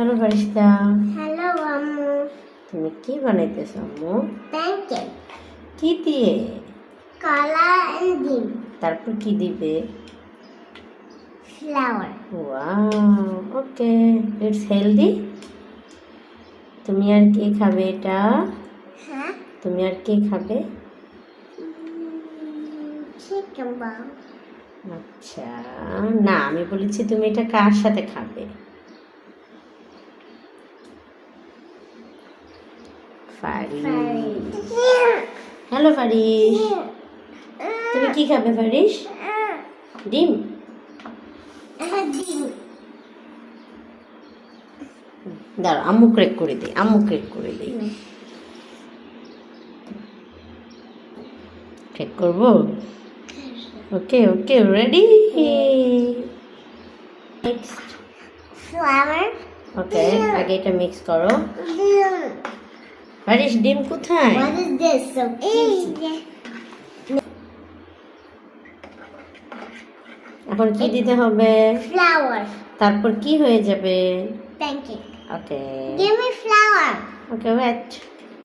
Hello ফারিস্তা, hello আম্মু। তুমি কি বানাইতেছো আম্মু? প্যানকেক, কি দিয়ে? কলা এন্ড ডিম, তারপর কি দিবে? Flower. Wow, okay, it's healthy. তুমি আর কে খাবে এটা? হ্যাঁ, তুমি আর কে খাবে? চিকেন বল। আচ্ছা, না আমি বলেছি তুমি এটা কার সাথে খাবে? ফারিস। হ্যালো ফারিস, তুমি কি খাবে ফারিস? ডিম? ডিম। দাঁড়াও, আম্মু ক্রেক করে দিই, আম্মু ক্রেক করে দিই। ক্রেক করবো? ওকে ওকে, রেডি। নেক্সট। ফ্লাওয়ার। ওকে, আগে এটা মিক্স করো। ডিম। ফারিস, ডিম কোথায়? What is this? So easy. এখন কি দিতে হবে? Flour. তারপর কি হয়ে যাবে? Pancake. ওকে Give me flour. ওকে, ওয়েট।